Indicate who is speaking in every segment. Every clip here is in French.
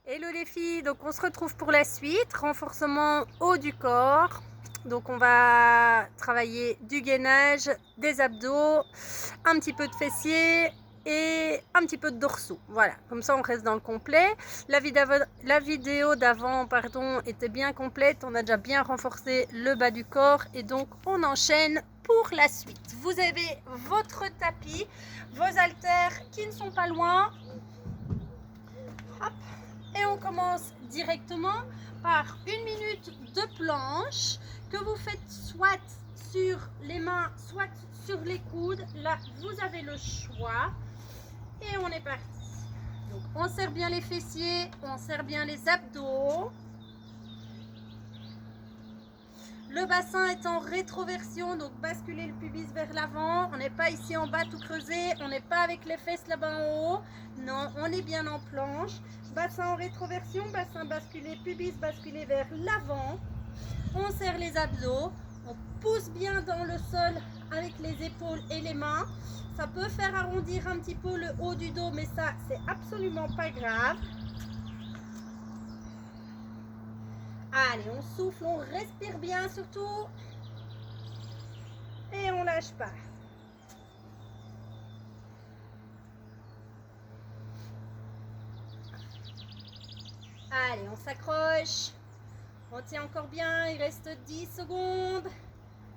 Speaker 1: Hello les filles, donc on se retrouve pour la suite, renforcement haut du corps. Donc on va travailler du gainage, des abdos, un petit peu de fessiers et un petit peu de dorsaux. Voilà, comme ça on reste dans le complet. La vidéo d'avant était bien complète, on a déjà bien renforcé le bas du corps et donc on enchaîne pour la suite. Vous avez votre tapis, vos haltères qui ne sont pas loin. Hop. Et on commence directement par 1 minute de planche que vous faites soit sur les mains, soit sur les coudes. Là, vous avez le choix. Et on est parti. Donc, on serre bien les fessiers, on serre bien les abdos. Le bassin est en rétroversion, donc basculez le pubis vers l'avant. On n'est pas ici en bas tout creusé, on n'est pas avec les fesses là-bas en haut. Non, on est bien en planche. Bassin en rétroversion, bassin basculé, pubis basculé vers l'avant. On serre les abdos, on pousse bien dans le sol avec les épaules et les mains. Ça peut faire arrondir un petit peu le haut du dos, mais ça, c'est absolument pas grave. Allez, on souffle, on respire bien surtout. Et on lâche pas. Allez, on s'accroche. On tient encore bien, il reste 10 secondes.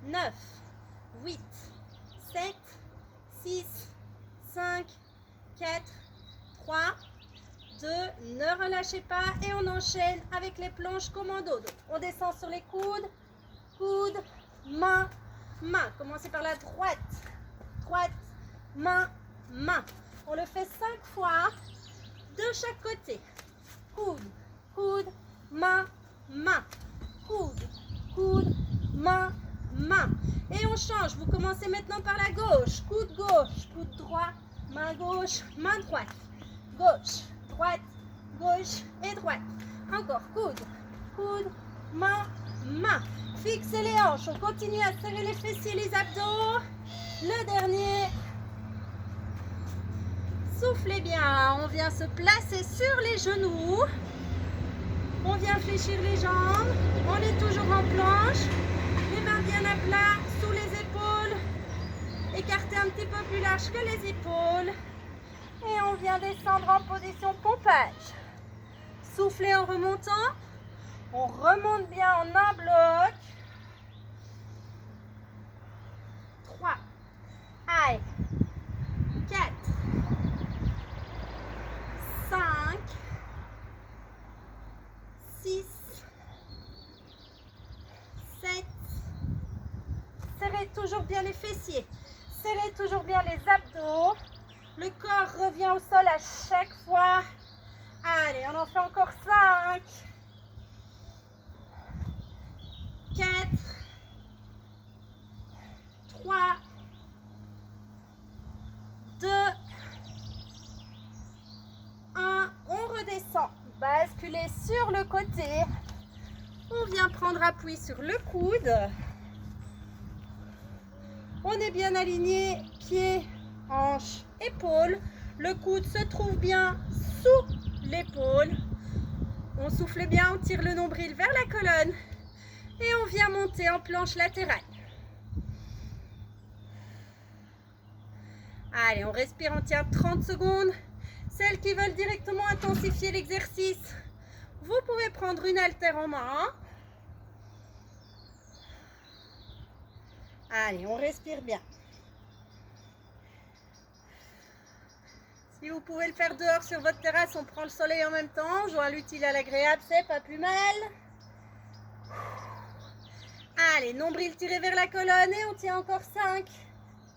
Speaker 1: 9, 8, 7, 6, 5, 4, 3, 2, ne relâchez pas et on enchaîne avec les planches commando. Donc, on descend sur les coudes, coude, main, main. Commencez par la droite, droite, main, main. On le fait 5 fois de chaque côté. Coude, coude, main, main. Coude, coude, main, main. Et on change. Vous commencez maintenant par la gauche. Coude gauche, coude droit, main gauche, main droite. Gauche, droite, gauche et droite. Encore coude, coude, main, main. Fixez les hanches. On continue à serrer les fessiers, les abdos. Le dernier. Soufflez bien. On vient se placer sur les genoux. On vient fléchir les jambes. On est toujours en planche. Les mains bien à plat, sous les épaules. Écartez un petit peu plus large que les épaules. Et on vient descendre en position pompage. Soufflez en remontant. On remonte bien en un bloc. 3. Allez. 4. 5. 6. 7. Serrez toujours bien les fessiers. Serrez toujours bien les abdos. Le corps revient au sol à chaque fois. Allez, on en fait encore 5. 4. 3. 2. 1. On redescend. Basculez sur le côté. On vient prendre appui sur le coude. On est bien aligné, pieds, hanches, épaules. Le coude se trouve bien sous l'épaule. On souffle bien, on tire le nombril vers la colonne. Et on vient monter en planche latérale. Allez, on respire, on tient 30 secondes. Celles qui veulent directement intensifier l'exercice, vous pouvez prendre une haltère en main. Allez, on respire bien. Si vous pouvez le faire dehors sur votre terrasse, on prend le soleil en même temps. Joint l'utile à l'agréable, c'est pas plus mal. Allez, nombril tiré vers la colonne et on tient encore 5,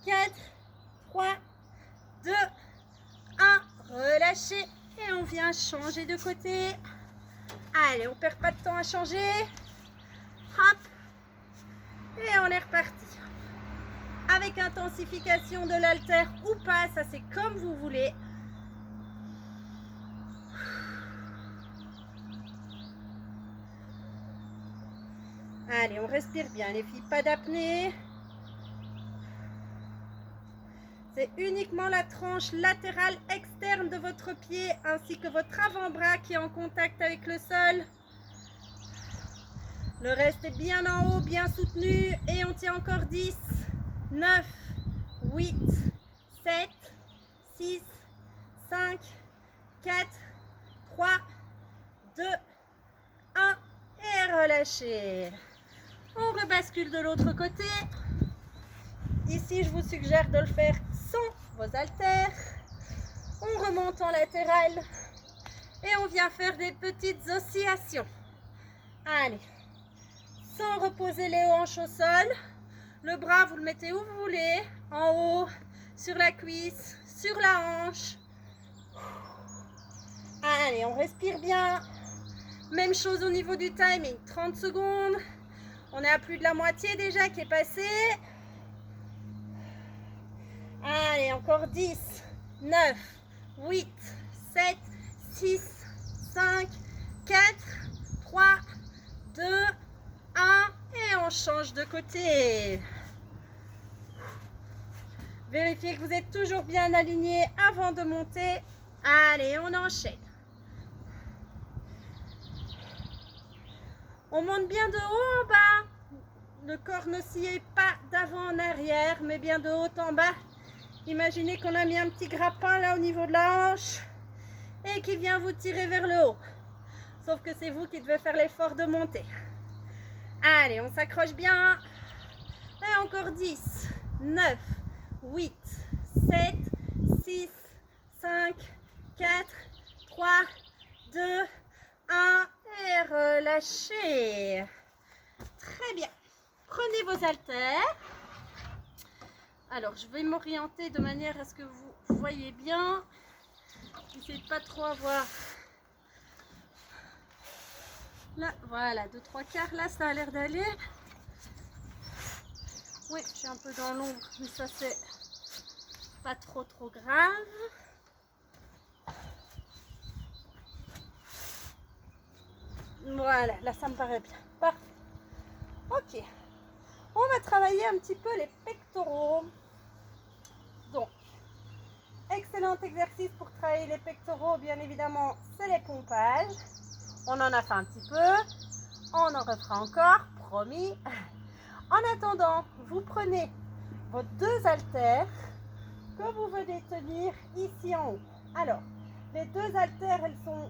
Speaker 1: 4, 3, 2, 1. Relâchez et on vient changer de côté. Allez, on perd pas de temps à changer. Hop. Et on est reparti. Avec intensification de l'haltère ou pas, ça c'est comme vous voulez. Allez, on respire bien les filles, pas d'apnée. C'est uniquement la tranche latérale externe externe de votre pied ainsi que votre avant-bras qui est en contact avec le sol. Le reste est bien en haut, bien soutenu. Et on tient encore 10, 9, 8, 7, 6, 5, 4, 3, 2, 1. Et relâchez. On rebascule de l'autre côté. Ici, je vous suggère de le faire sans vos haltères. On remonte en latéral. Et on vient faire des petites oscillations. Allez. Sans reposer les hanches au sol. Le bras, vous le mettez où vous voulez. En haut, sur la cuisse, sur la hanche. Allez, on respire bien. Même chose au niveau du timing. 30 secondes. On est à plus de la moitié déjà qui est passée. Allez, encore 10, 9, 8, 7, 6, 5, 4, 3, 2, 1. Et on change de côté. Vérifiez que vous êtes toujours bien aligné avant de monter. Allez, on enchaîne. On monte bien de haut en bas. Le corps n'oscille pas d'avant en arrière, mais bien de haut en bas. Imaginez qu'on a mis un petit grappin là au niveau de la hanche et qui vient vous tirer vers le haut. Sauf que c'est vous qui devez faire l'effort de monter. Allez, on s'accroche bien. Et encore 10, 9, 8, 7, 6, 5, 4, 3, 2, 1. Et relâchez. Très bien. Prenez vos haltères. Alors, je vais m'orienter de manière à ce que vous voyez bien. N'essayez de pas trop avoir. Là, voilà, 2-3 quarts. Là, ça a l'air d'aller. Oui, je suis un peu dans l'ombre, mais ça, c'est pas trop grave. Voilà, là, ça me paraît bien. Parfait. Ok. On va travailler un petit peu les pectoraux. Donc, excellent exercice pour travailler les pectoraux, bien évidemment, c'est les pompages. On en a fait un petit peu. On en refera encore, promis. En attendant, vous prenez vos deux haltères que vous venez tenir ici en haut. Alors, les deux haltères, elles sont,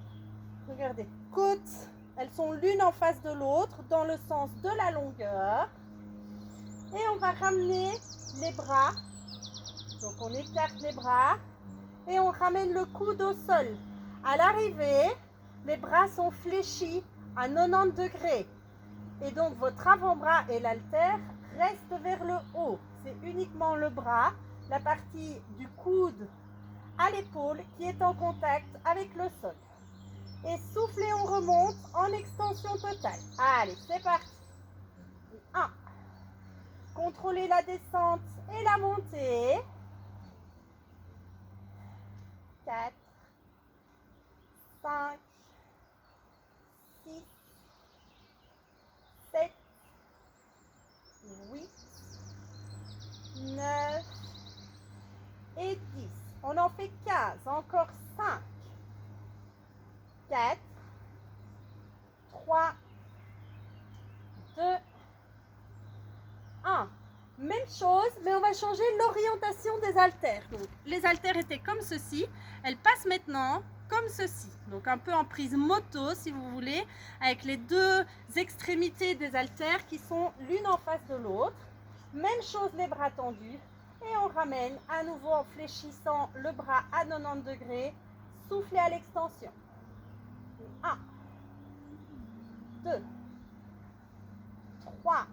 Speaker 1: regardez, côtes. Elles sont l'une en face de l'autre dans le sens de la longueur. Et on va ramener les bras. Donc on écarte les bras et on ramène le coude au sol. À l'arrivée, les bras sont fléchis à 90 degrés. Et donc votre avant-bras et l'haltère restent vers le haut. C'est uniquement le bras, la partie du coude à l'épaule qui est en contact avec le sol. Et soufflez, on remonte en extension totale. Allez, c'est parti. 1. Contrôlez la descente et la montée. 4, 5, 6, 7, 8, 9 et 10. On en fait 15. Encore 5, 4, 3, 2, 1. Même chose, mais on va changer l'orientation des haltères. Donc, les haltères étaient comme ceci. Elles passent maintenant comme ceci. Donc un peu en prise moto, si vous voulez, avec les deux extrémités des haltères qui sont l'une en face de l'autre. Même chose, les bras tendus. Et on ramène à nouveau en fléchissant le bras à 90 degrés. Soufflez à l'extension. 1, 2, 3,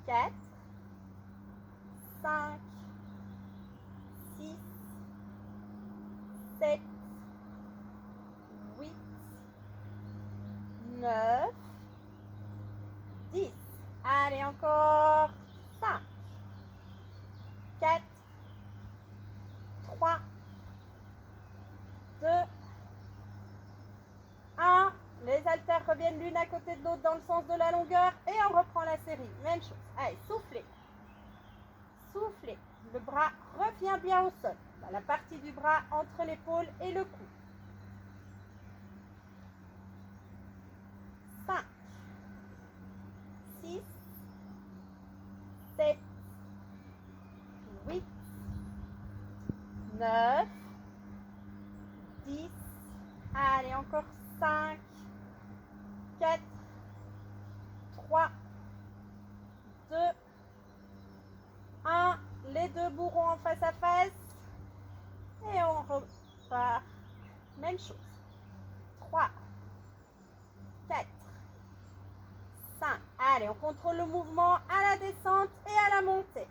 Speaker 1: 4, 5, 6, 7, 8, 9, 10. Allez, encore 5, 4, 3, 2, 1. Les haltères reviennent l'une à côté de l'autre dans le sens de la longueur et on reprend la série. Même chose. Allez, soufflez. Soufflez. Le bras revient bien au sol. la partie du bras entre l'épaule et le cou. 5, 6, 7, 8, 9, 10. Allez, encore 5, 4, 3, 2, 1. Les deux bourrons en face à face. Et on repart. Même chose. 3, 4, 5. Allez, on contrôle le mouvement à la descente et à la montée.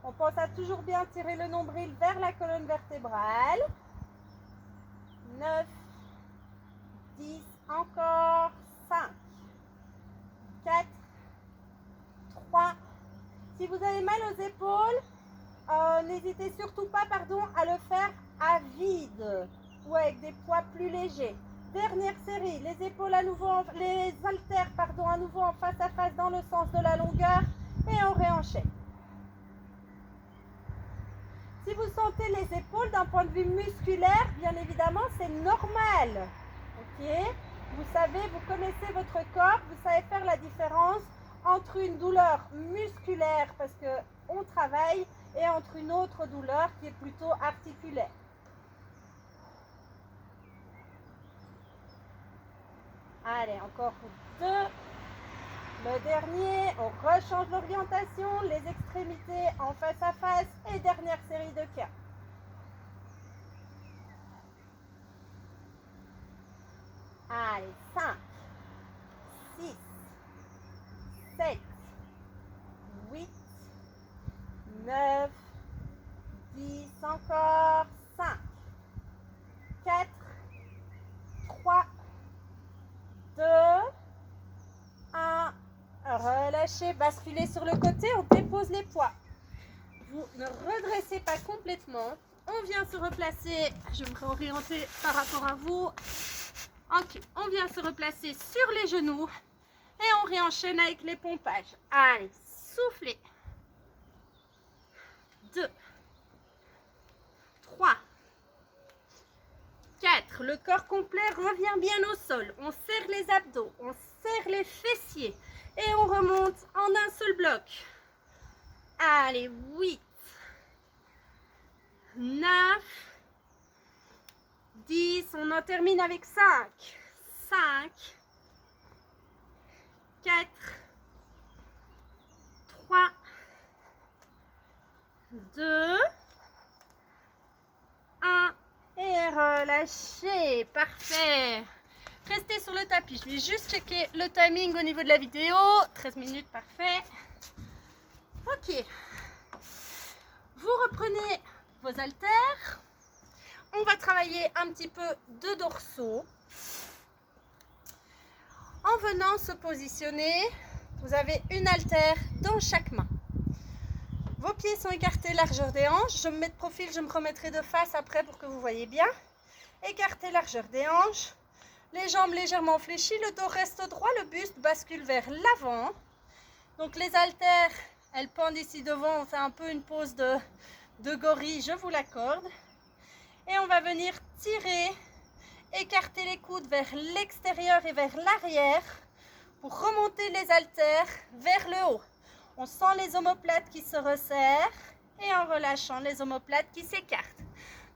Speaker 1: On pense à toujours bien tirer le nombril vers la colonne vertébrale. 9, 10, encore 5, 4, 3. Si vous avez mal aux épaules, n'hésitez surtout pas à le faire à vide ou avec des poids plus légers. Dernière série, les épaules à nouveau, les haltères à nouveau en face à face dans le sens de la longueur et on réenchaîne. Si vous sentez les épaules d'un point de vue musculaire, bien évidemment, c'est normal. Ok? Vous savez, vous connaissez votre corps, vous savez faire la différence entre une douleur musculaire parce qu'on travaille et entre une autre douleur qui est plutôt articulaire. Allez, encore 2. Le dernier, on rechange l'orientation, les extrémités en face à face et dernière série de 4. Allez, 5, 6, 7, 8, 9, 10, encore 5, 4, 3, 2, 1. Relâchez, basculez sur le côté, on dépose les poids. Vous ne redressez pas complètement. On vient se replacer, je vais me réorienter par rapport à vous. Ok, on vient se replacer sur les genoux et on réenchaîne avec les pompages. Allez, soufflez. 2, 3, 4. Le corps complet revient bien au sol. On serre les abdos, on serre les fessiers et on remonte en un seul bloc. Allez, 8, 9, 10. On en termine avec 5, 5, 4, 3, 2, 1. Et relâchez. Parfait. Restez sur le tapis. Je vais juste checker le timing au niveau de la vidéo. 13 minutes, parfait. Ok. Vous reprenez vos haltères. On va travailler un petit peu de dorsaux. En venant se positionner, vous avez une haltère dans chaque main. Vos pieds sont écartés largeur des hanches. Je me mets de profil, je me remettrai de face après pour que vous voyez bien. Écarté largeur des hanches. Les jambes légèrement fléchies, le dos reste droit, le buste bascule vers l'avant. Donc les haltères, elles pendent ici devant, on fait un peu une pose de gorille, je vous l'accorde. Et on va venir tirer, écarter les coudes vers l'extérieur et vers l'arrière pour remonter les haltères vers le haut. On sent les omoplates qui se resserrent et en relâchant les omoplates qui s'écartent.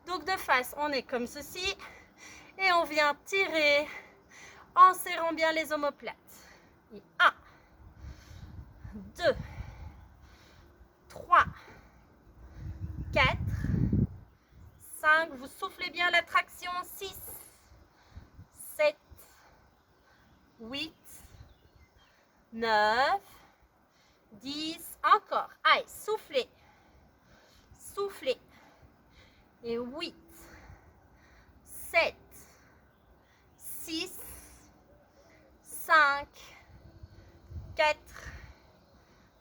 Speaker 1: Donc de face, on est comme ceci et on vient tirer en serrant bien les omoplates. Et 1, 2, 3, 4, 5. Vous soufflez bien la traction. 6, 7, 8, 9, 10. Encore. Allez, soufflez. Soufflez. Et 8, 7, 6, 5, 4,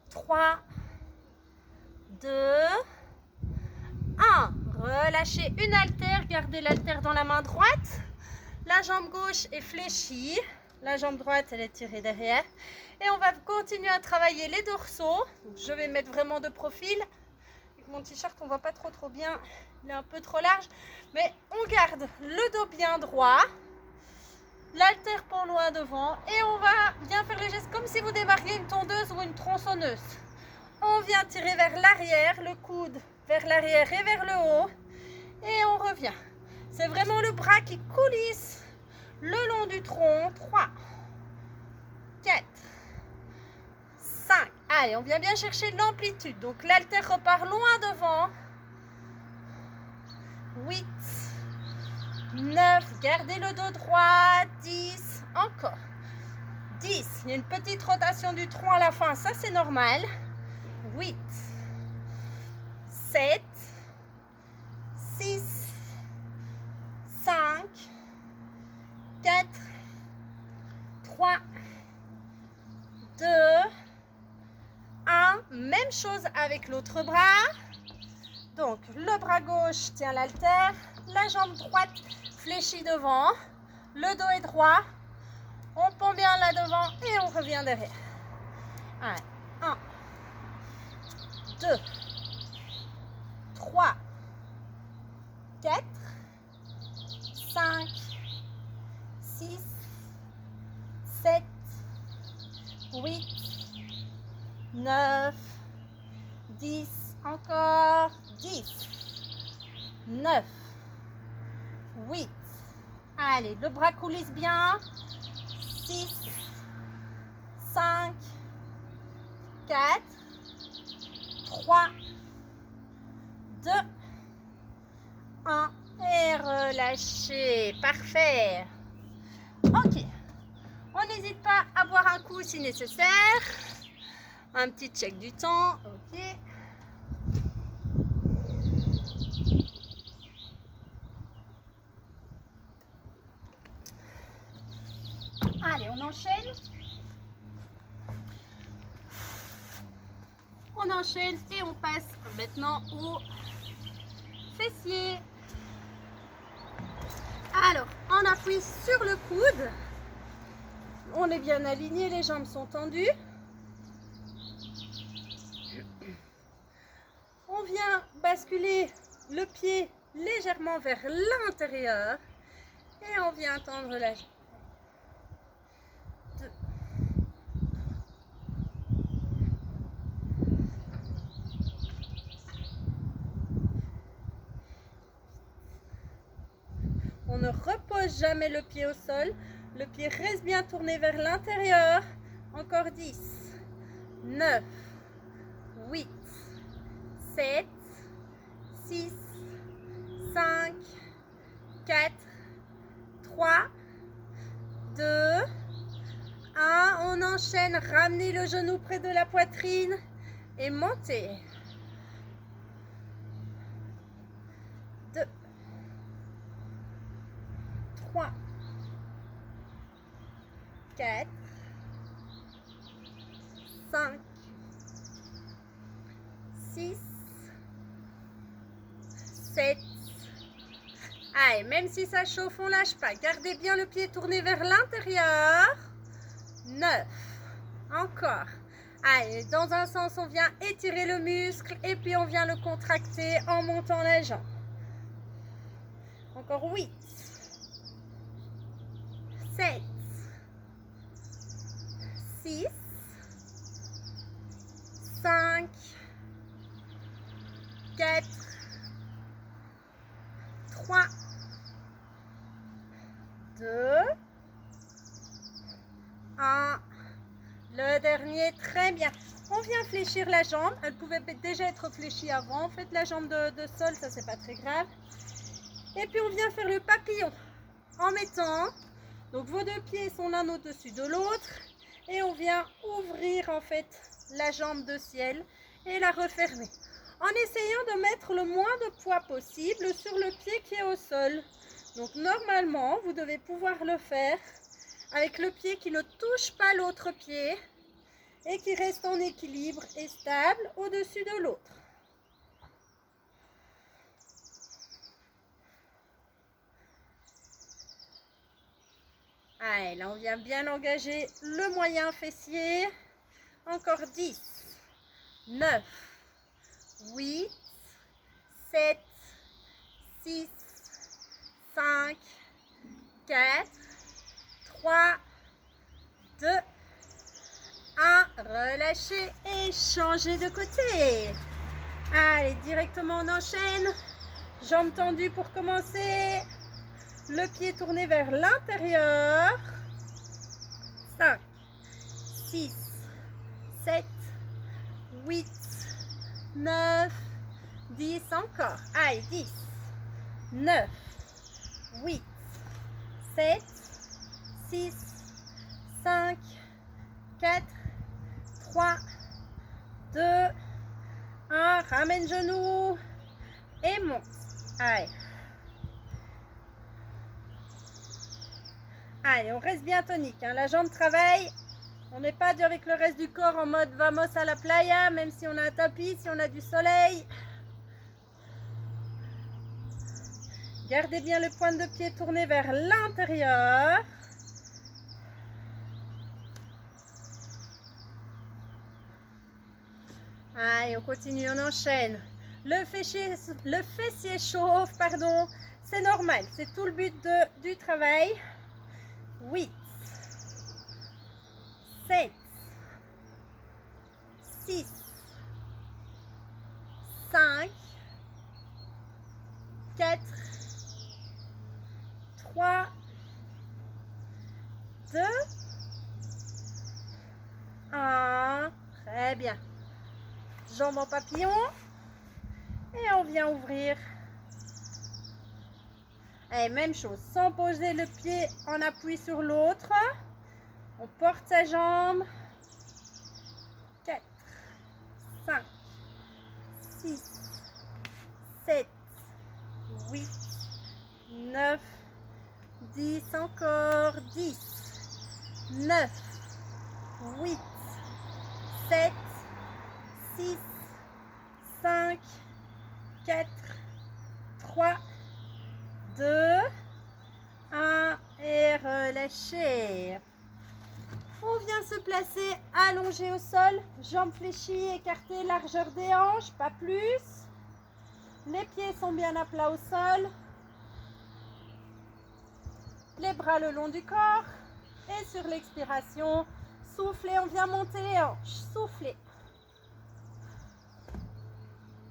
Speaker 1: 3, 2, 1. Relâchez une haltère, gardez l'haltère dans la main droite. La jambe gauche est fléchie, la jambe droite elle est tirée derrière. Et on va continuer à travailler les dorsaux. Donc, je vais mettre vraiment de profil. Mon t-shirt, on voit pas trop bien. Il est un peu trop large. Mais on garde le dos bien droit. L'haltère pour loin devant. Et on va bien faire le geste comme si vous démarriez une tondeuse ou une tronçonneuse. On vient tirer vers l'arrière, le coude vers l'arrière et vers le haut. Et on revient. C'est vraiment le bras qui coulisse le long du tronc. 3, 4, 5. Allez, on vient bien chercher l'amplitude. Donc l'haltère repart loin devant. 8, 9. Gardez le dos droit. 10. Encore. 10. Il y a une petite rotation du tronc à la fin. Ça, c'est normal. 8, 7, 6, 5, 4, 3, 2, 1. Même chose avec l'autre bras. Donc, le bras gauche tient l'haltère, la jambe droite fléchit devant, le dos est droit, on pend bien là devant et on revient derrière. Allez, 1, 2, 3, 4, 5, 6, 7, 8, 9, 10, encore 10, 9, 8. Allez, le bras coulisse bien. 6, 5, 4, 3, 2, 1. Et relâchez. Parfait. Ok. On n'hésite pas à boire un coup si nécessaire. Un petit check du temps. Ok. Allez, on enchaîne. On enchaîne et on passe maintenant au fessier. Alors, on appuie sur le coude. On est bien aligné, les jambes sont tendues. On vient basculer le pied légèrement vers l'intérieur et on vient tendre la jambe. 2. On ne repose jamais le pied au sol. Le pied reste bien tourné vers l'intérieur. Encore 10, 9, 8, 7, 6, 5, 4, 3, 2, 1. On enchaîne. Ramenez le genou près de la poitrine et montez. 2, 3, 4, 5, 6, 7. Allez, même si ça chauffe, on ne lâche pas. Gardez bien le pied tourné vers l'intérieur. 9. Encore. Allez, dans un sens, on vient étirer le muscle et puis on vient le contracter en montant la jambe. Encore 8, 7, 6, 5, 4, 3, 2, 1. Le dernier, très bien. On vient fléchir la jambe. Elle pouvait déjà être fléchie avant. Faites la jambe de sol, ça c'est pas très grave. Et puis on vient faire le papillon en mettant, donc vos deux pieds sont l'un au-dessus de l'autre. Et on vient ouvrir en fait la jambe de ciel et la refermer. En essayant de mettre le moins de poids possible sur le pied qui est au sol. Donc normalement, vous devez pouvoir le faire avec le pied qui ne touche pas l'autre pied et qui reste en équilibre et stable au-dessus de l'autre. Allez, là on vient bien engager le moyen fessier. Encore 10, 9, 8, 7, 6, 5, 4, 3, 2, 1. Relâchez et changez de côté. Allez, directement on enchaîne. Jambes tendues pour commencer. Le pied tourné vers l'intérieur. 5, 6, 7, 8, 9, 10. Encore. Allez, 10, 9, 8, 7, 6, 5, 4, 3, 2, 1. Ramène genoux et monte. Allez. Allez, on reste bien tonique. Hein. La jambe travaille. On n'est pas dur avec le reste du corps en mode vamos à la playa, même si on a un tapis, si on a du soleil. Gardez bien le point de pied tourné vers l'intérieur. Allez, on continue, on enchaîne. Le fessier chauffe, pardon. C'est normal, c'est tout le but du travail. 8, 7, 6, 5, 4, 3, 2, 1. Très bien. Jambes en papillon. Et on vient ouvrir. Et même chose, sans poser le pied en appui sur l'autre. On porte sa jambe. 4, 5, 6, 7, 8, 9, 10. Encore 10, 9, 8, 7, 6, 5, 4, 3, 2, 1 et relâchez. On vient se placer allongé au sol, jambes fléchies, écartées, largeur des hanches, pas plus. Les pieds sont bien à plat au sol. Les bras le long du corps. Et sur l'expiration, soufflez, on vient monter les hanches. Soufflez.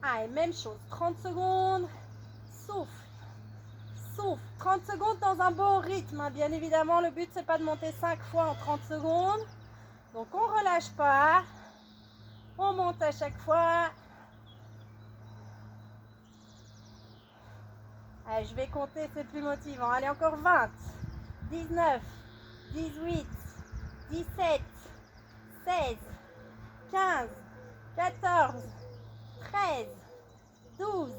Speaker 1: Allez, même chose, 30 secondes. Souffle. Souffle. 30 secondes dans un bon rythme. Hein. Bien évidemment, le but, c'est pas de monter 5 fois en 30 secondes. Donc, on ne relâche pas. On monte à chaque fois. Allez, je vais compter, c'est plus motivant. Allez, encore 20, 19, 18, 17, 16, 15, 14, 13, 12,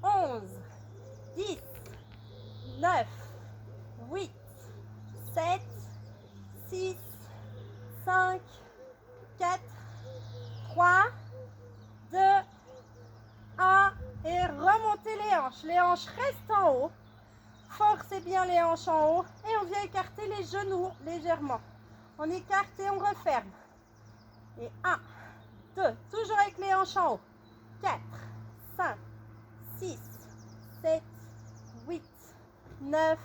Speaker 1: 11, 10, 9, 8, 7, 6, 5, 4, 3, 2, 1 et remontez les hanches. Les hanches restent en haut. Forcez bien les hanches en haut et on vient écarter les genoux légèrement. On écarte et on referme. Et 1, 2, toujours avec les hanches en haut. 4, 5, 6, 7, 8, 9,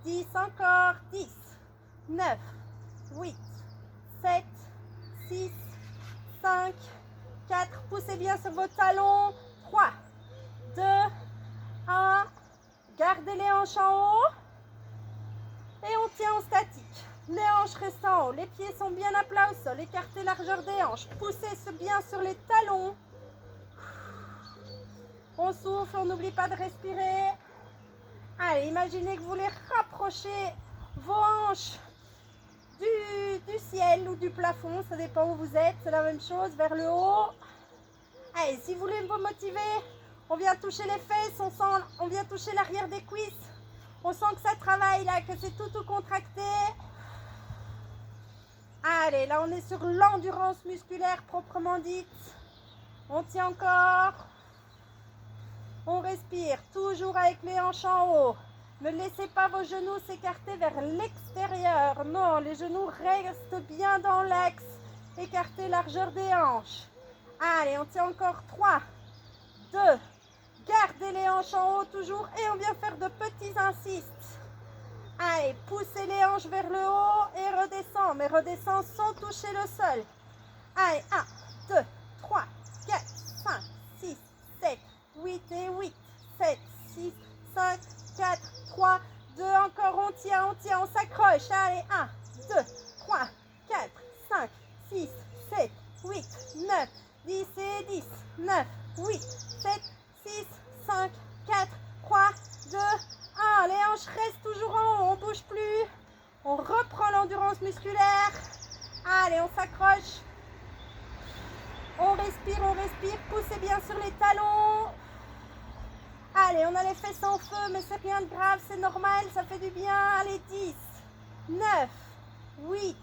Speaker 1: 10, encore 10, 9, 8, 7, 6, 5, 4, poussez bien sur vos talons, 3, 2, 1, gardez les hanches en haut et on tient en statique. Les hanches restent en haut, les pieds sont bien à plat au sol, écartez largeur des hanches, poussez bien sur les talons. On souffle, on n'oublie pas de respirer. Allez, imaginez que vous voulez rapprocher vos hanches du ciel ou du plafond, ça dépend où vous êtes, c'est la même chose, vers le haut. Allez, si vous voulez vous motiver, on vient toucher les fesses, on vient toucher l'arrière des cuisses. On sent que ça travaille là, que c'est tout contracté. Allez, là on est sur l'endurance musculaire proprement dite. On tient encore. On respire, toujours avec les hanches en haut. Ne laissez pas vos genoux s'écarter vers l'extérieur. Non, les genoux restent bien dans l'axe. Écartez largeur des hanches. Allez, on tient encore 3, 2, Gardez les hanches en haut toujours et on vient faire de petits insistes. Allez, poussez les hanches vers le haut et redescends, mais redescends sans toucher le sol. Allez, 1, 2, 3, 4, 5, 6, 7, 8 et 8, 7, 6, 5, 4, 3, 2, encore, on tient, on s'accroche. Allez, 1, 2, 3, 4, 5, 6, 7, 8, 9, 10 et 10, 9, 8, 7, 6, 5, 4, 3, 2, 1. Les hanches restent toujours en haut, on ne bouge plus. On reprend l'endurance musculaire. Allez, on s'accroche. On respire, poussez bien sur les talons. Allez, on a les fesses en feu, mais c'est rien de grave, c'est normal, ça fait du bien. Allez, 10, 9, 8,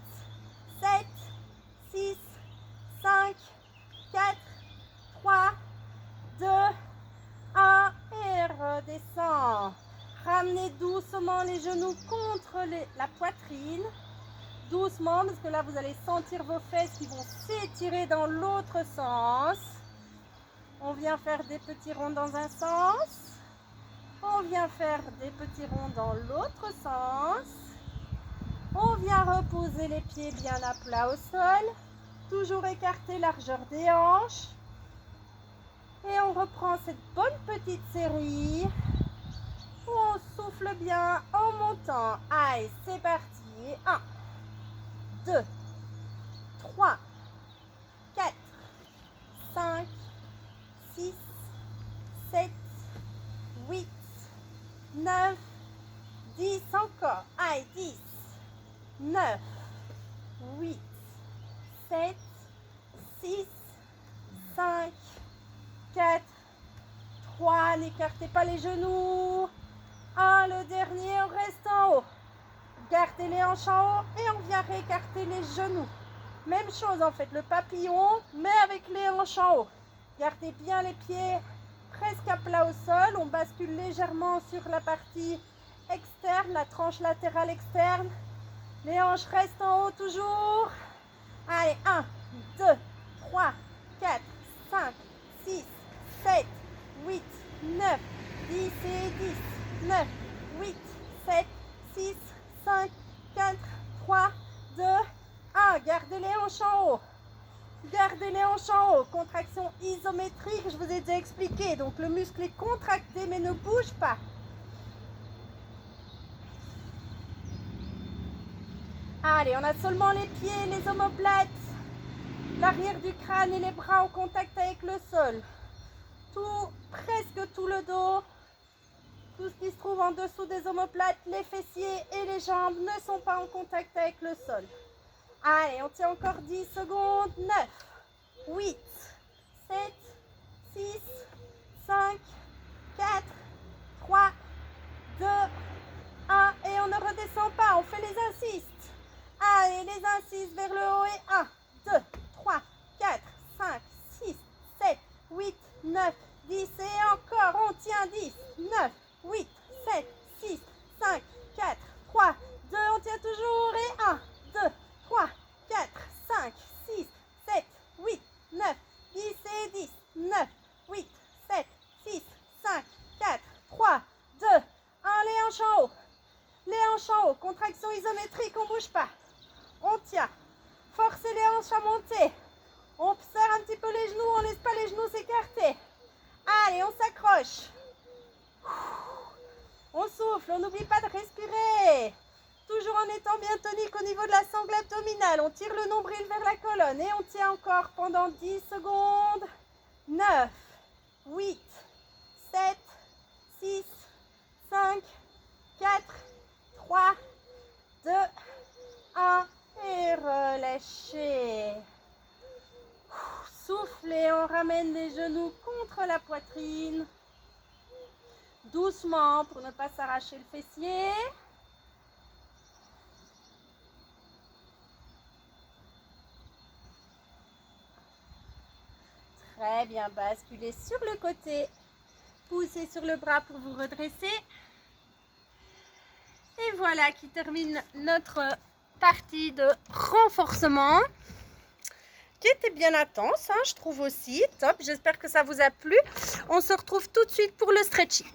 Speaker 1: 7, 6, 5, 4, 3, 2, 1 et redescend. Ramenez doucement les genoux contre la poitrine. Doucement, parce que là, vous allez sentir vos fesses qui vont s'étirer dans l'autre sens. On vient faire des petits ronds dans un sens. On vient faire des petits ronds dans l'autre sens. On vient reposer les pieds bien à plat au sol. Toujours écarter largeur des hanches. Et on reprend cette bonne petite série. On souffle bien en montant. Allez, c'est parti. 1, 2, 3, 4, 5, 6, 7, 8, 9, 10, encore. Allez, 10, 9, 8, 7, 6, 5, 4, 3, n'écartez pas les genoux. 1, le dernier, on reste en haut. Gardez les hanches en haut et on vient réécarter les genoux. Même chose en fait, le papillon, mais avec les hanches en haut. Gardez bien les pieds presque à plat au sol. On bascule légèrement sur la partie externe, la tranche latérale externe. Les hanches restent en haut toujours. Allez, 1, 2, 3, 4, 5, 6, 7, 8, 9, 10 et 10, 9, 8, 7, 6, 5, 4, 3, 2, 1. Gardez les hanches en haut. Gardez les hanches en haut. Contraction isométrique, je vous ai déjà expliqué. Donc le muscle est contracté mais ne bouge pas. Allez, on a seulement les pieds, les omoplates, l'arrière du crâne et les bras en contact avec le sol. Presque tout le dos. Tout ce qui se trouve en dessous des omoplates, les fessiers et les jambes ne sont pas en contact avec le sol. Allez, on tient encore 10 secondes. 9, 8, 7, 6, 5, 4, 3, 2, 1. Et on ne redescend pas, on fait les insistes. Allez, les insistes vers le haut et 1, 2, 3, 4, 5, 6, 7, 8, 9, 10 et encore, on tient 10, 9, 8, 7, 6, 5, 4, 3, 2, on tient toujours et 1, 2, 3, 4, 5, 6, 7, 8, 9, 10 et 10, 9, 8, 7, 6, 5, 4, 3, 2, 1, les hanches en haut. Les hanches en haut, contraction isométrique, on ne bouge pas. On tient. Forcez les hanches à monter. On serre un petit peu les genoux, on ne laisse pas les genoux s'écarter. Allez, on s'accroche. On souffle, on n'oublie pas de respirer. Toujours en étant bien tonique au niveau de la sangle abdominale. On tire le nombril vers la colonne et on tient encore pendant 10 secondes. 9, 8, 7, 6, 5, 4, 3, 2, 1 et relâchez. Soufflez, on ramène les genoux contre la poitrine. Doucement pour ne pas s'arracher le fessier. Très bien, basculez sur le côté. Poussez sur le bras pour vous redresser. Et voilà qui termine notre partie de renforcement pied était bien intense, hein, je trouve aussi. Top, j'espère que ça vous a plu. On se retrouve tout de suite pour le stretching.